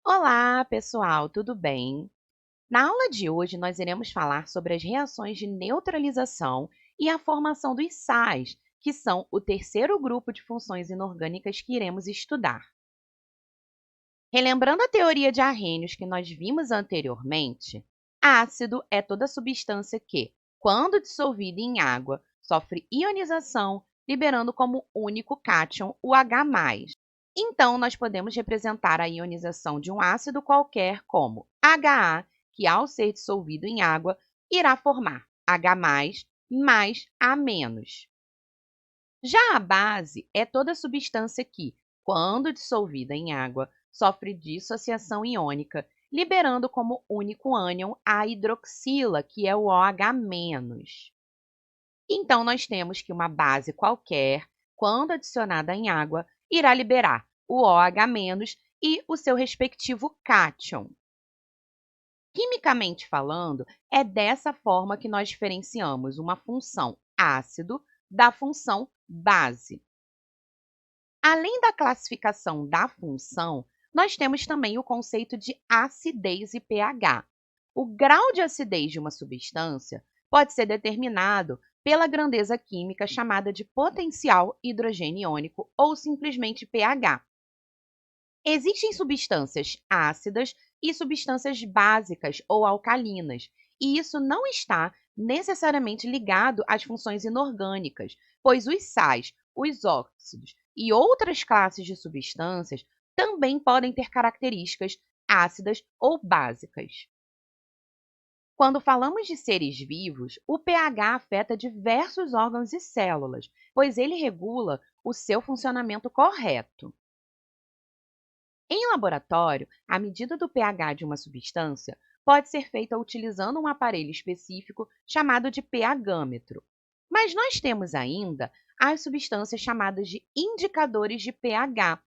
Olá, pessoal, tudo bem? Na aula de hoje, nós iremos falar sobre as reações de neutralização e a formação dos sais, que são o terceiro grupo de funções inorgânicas que iremos estudar. Relembrando a teoria de Arrhenius que nós vimos anteriormente, ácido é toda substância que, quando dissolvida em água, sofre ionização, liberando como único cátion o H+. Então, nós podemos representar a ionização de um ácido qualquer como HA, que ao ser dissolvido em água, irá formar H+, mais A-. Já a base é toda substância que, quando dissolvida em água, sofre dissociação iônica, liberando como único ânion a hidroxila, que é o OH-. Então, nós temos que uma base qualquer, quando adicionada em água, irá liberar o OH- e o seu respectivo cátion. Quimicamente falando, é dessa forma que nós diferenciamos uma função ácido da função base. Além da classificação da função, nós temos também o conceito de acidez e pH. O grau de acidez de uma substância pode ser determinado pela grandeza química chamada de potencial hidrogênio iônico ou simplesmente pH. Existem substâncias ácidas e substâncias básicas ou alcalinas, e isso não está necessariamente ligado às funções inorgânicas, pois os sais, os óxidos e outras classes de substâncias também podem ter características ácidas ou básicas. Quando falamos de seres vivos, o pH afeta diversos órgãos e células, pois ele regula o seu funcionamento correto. Em laboratório, a medida do pH de uma substância pode ser feita utilizando um aparelho específico chamado de pH-gâmetro. Mas nós temos ainda as substâncias chamadas de indicadores de pH,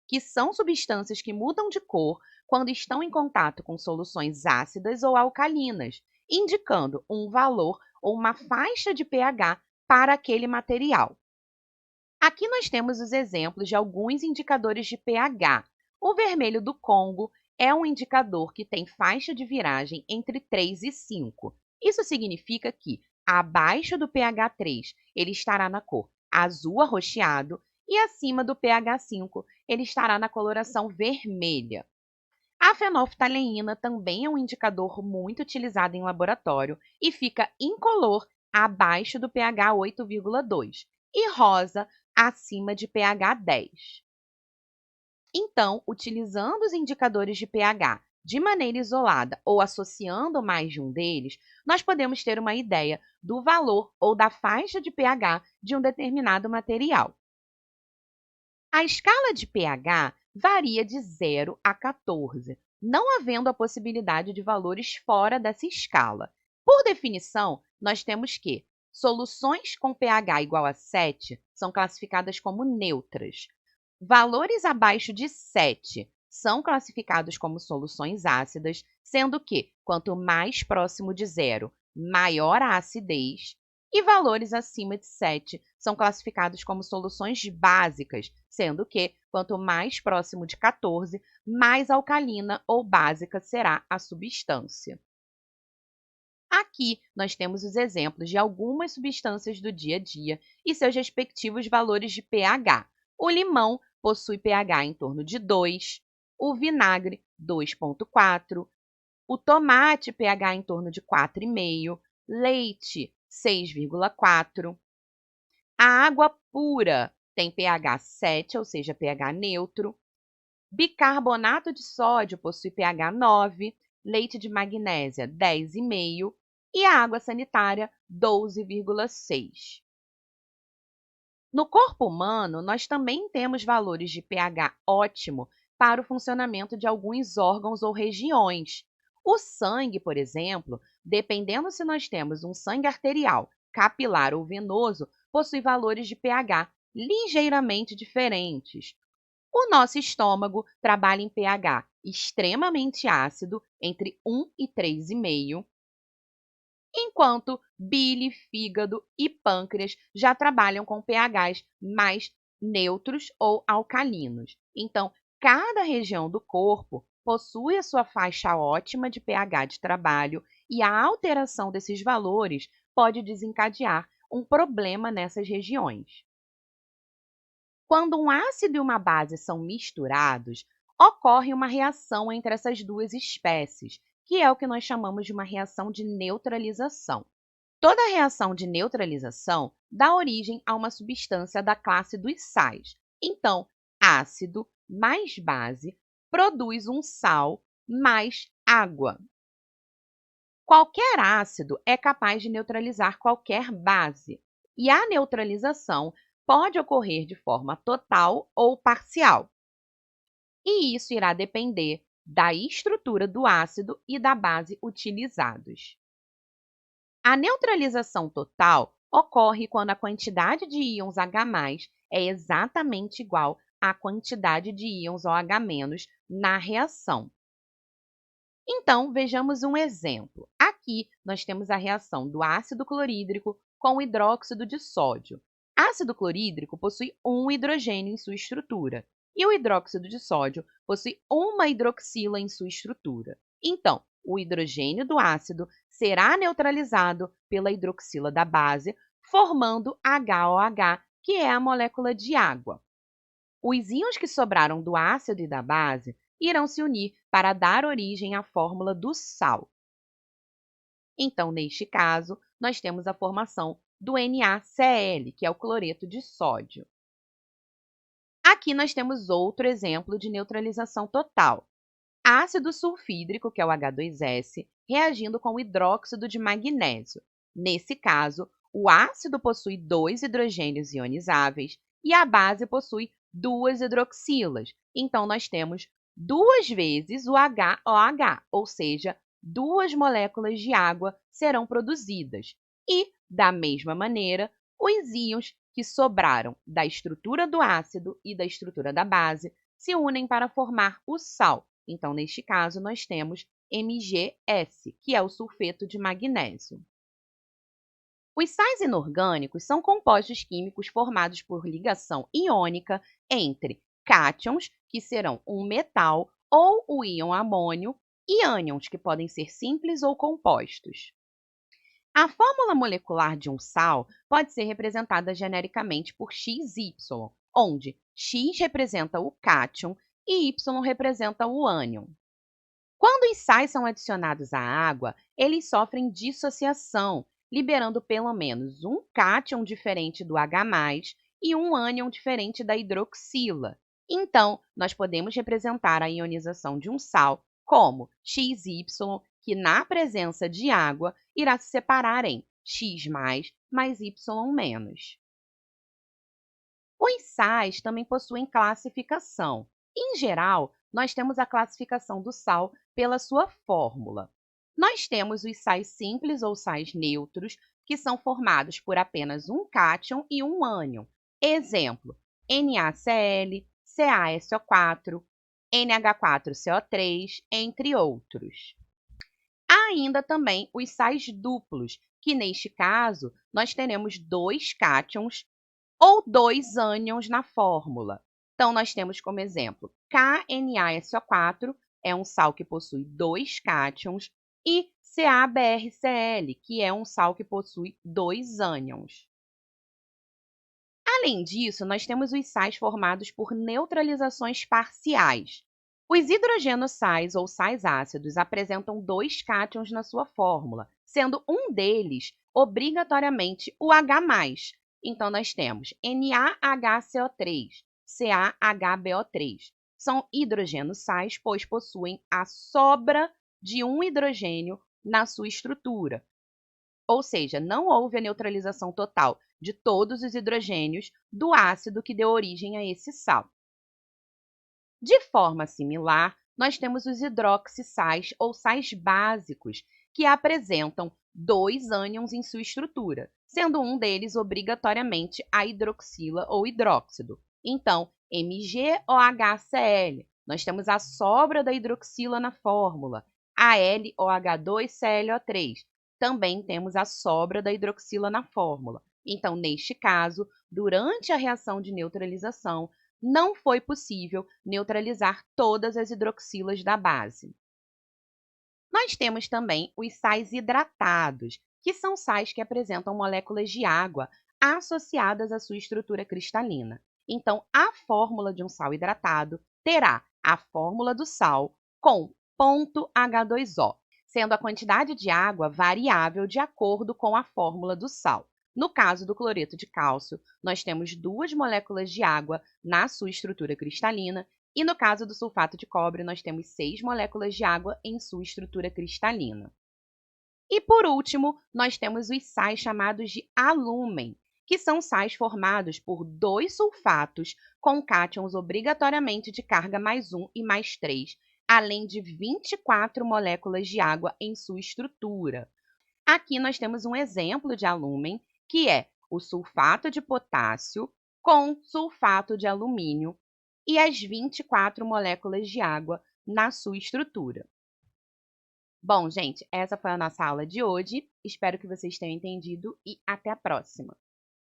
que são substâncias que mudam de cor quando estão em contato com soluções ácidas ou alcalinas, indicando um valor ou uma faixa de pH para aquele material. Aqui nós temos os exemplos de alguns indicadores de pH. O vermelho do Congo é um indicador que tem faixa de viragem entre 3 e 5. Isso significa que, abaixo do pH 3, ele estará na cor azul arroxeado e acima do pH 5, ele estará na coloração vermelha. A fenolftaleína também é um indicador muito utilizado em laboratório e fica incolor abaixo do pH 8,2 e rosa acima de pH 10. Então, utilizando os indicadores de pH de maneira isolada ou associando mais de um deles, nós podemos ter uma ideia do valor ou da faixa de pH de um determinado material. A escala de pH varia de 0 a 14, não havendo a possibilidade de valores fora dessa escala. Por definição, nós temos que soluções com pH igual a 7 são classificadas como neutras. Valores abaixo de 7 são classificados como soluções ácidas, sendo que, quanto mais próximo de zero, maior a acidez, e valores acima de 7 são classificados como soluções básicas, sendo que, quanto mais próximo de 14, mais alcalina ou básica será a substância. Aqui, nós temos os exemplos de algumas substâncias do dia a dia e seus respectivos valores de pH. O limão possui pH em torno de 2, o vinagre 2,4, o tomate pH em torno de 4,5, leite 6,4. A água pura tem pH 7, ou seja, pH neutro. Bicarbonato de sódio possui pH 9, leite de magnésia 10,5 e a água sanitária 12,6. No corpo humano, nós também temos valores de pH ótimo para o funcionamento de alguns órgãos ou regiões. O sangue, por exemplo, dependendo se nós temos um sangue arterial, capilar ou venoso, possui valores de pH ligeiramente diferentes. O nosso estômago trabalha em pH extremamente ácido, entre 1 e 3,5, enquanto bile, fígado e pâncreas já trabalham com pHs mais neutros ou alcalinos. Então, cada região do corpo possui a sua faixa ótima de pH de trabalho e a alteração desses valores pode desencadear um problema nessas regiões. Quando um ácido e uma base são misturados, ocorre uma reação entre essas duas espécies, que é o que nós chamamos de uma reação de neutralização. Toda reação de neutralização dá origem a uma substância da classe dos sais. Então, ácido mais base produz um sal mais água. Qualquer ácido é capaz de neutralizar qualquer base, e a neutralização pode ocorrer de forma total ou parcial. E isso irá depender da estrutura do ácido e da base utilizados. A neutralização total ocorre quando a quantidade de íons H+ é exatamente igual à quantidade de íons OH- na reação. Então, vejamos um exemplo. Aqui, nós temos a reação do ácido clorídrico com o hidróxido de sódio. Ácido clorídrico possui um hidrogênio em sua estrutura e o hidróxido de sódio possui uma hidroxila em sua estrutura. Então, o hidrogênio do ácido será neutralizado pela hidroxila da base, formando HOH, que é a molécula de água. Os íons que sobraram do ácido e da base irão se unir para dar origem à fórmula do sal. Então, neste caso, nós temos a formação do NaCl, que é o cloreto de sódio. Aqui nós temos outro exemplo de neutralização total. Ácido sulfídrico, que é o H2S, reagindo com o hidróxido de magnésio. Nesse caso, o ácido possui 2 hidrogênios ionizáveis e a base possui 2 hidroxilas. Então, nós temos 2 vezes o HOH, ou seja, 2 moléculas de água serão produzidas. E, da mesma maneira, os íons que sobraram da estrutura do ácido e da estrutura da base se unem para formar o sal. Então, neste caso, nós temos MgS, que é o sulfeto de magnésio. Os sais inorgânicos são compostos químicos formados por ligação iônica entre cátions, que serão um metal, ou o íon amônio, e ânions, que podem ser simples ou compostos. A fórmula molecular de um sal pode ser representada genericamente por XY, onde X representa o cátion e Y representa o ânion. Quando os sais são adicionados à água, eles sofrem dissociação, liberando pelo menos um cátion diferente do H+, e um ânion diferente da hidroxila. Então, nós podemos representar a ionização de um sal como XY, que na presença de água irá se separar em X+, mais Y-. Os sais também possuem classificação. Em geral, nós temos a classificação do sal pela sua fórmula. Nós temos os sais simples ou sais neutros, que são formados por apenas um cátion e um ânion. Exemplo, NaCl, CaSO4, NH4CO3, entre outros. Há ainda também os sais duplos, que neste caso nós teremos 2 cátions ou 2 ânions na fórmula. Então, nós temos como exemplo KNaSO4, é um sal que possui 2 cátions, e CaBrCl, que é um sal que possui 2 ânions. Além disso, nós temos os sais formados por neutralizações parciais. Os hidrogenossais ou sais ácidos apresentam 2 cátions na sua fórmula, sendo um deles obrigatoriamente o H+. Então, nós temos NaHCO3, CaHBO3. São hidrogenossais, pois possuem a sobra de um hidrogênio na sua estrutura. Ou seja, não houve a neutralização total de todos os hidrogênios do ácido que deu origem a esse sal. De forma similar, nós temos os hidroxissais ou sais básicos, que apresentam 2 ânions em sua estrutura, sendo um deles obrigatoriamente a hidroxila ou hidróxido. Então, MgOHCl, nós temos a sobra da hidroxila na fórmula, AlOH2ClO3, também temos a sobra da hidroxila na fórmula. Então, neste caso, durante a reação de neutralização, não foi possível neutralizar todas as hidroxilas da base. Nós temos também os sais hidratados, que são sais que apresentam moléculas de água associadas à sua estrutura cristalina. Então, a fórmula de um sal hidratado terá a fórmula do sal com ponto H2O, sendo a quantidade de água variável de acordo com a fórmula do sal. No caso do cloreto de cálcio, nós temos 2 moléculas de água na sua estrutura cristalina, e no caso do sulfato de cobre, nós temos 6 moléculas de água em sua estrutura cristalina. E por último, nós temos os sais chamados de alúmen, que são sais formados por 2 sulfatos com cátions obrigatoriamente de carga +1 e +3, além de 24 moléculas de água em sua estrutura. Aqui nós temos um exemplo de alúmen, que é o sulfato de potássio com sulfato de alumínio e as 24 moléculas de água na sua estrutura. Bom, gente, essa foi a nossa aula de hoje. Espero que vocês tenham entendido e até a próxima!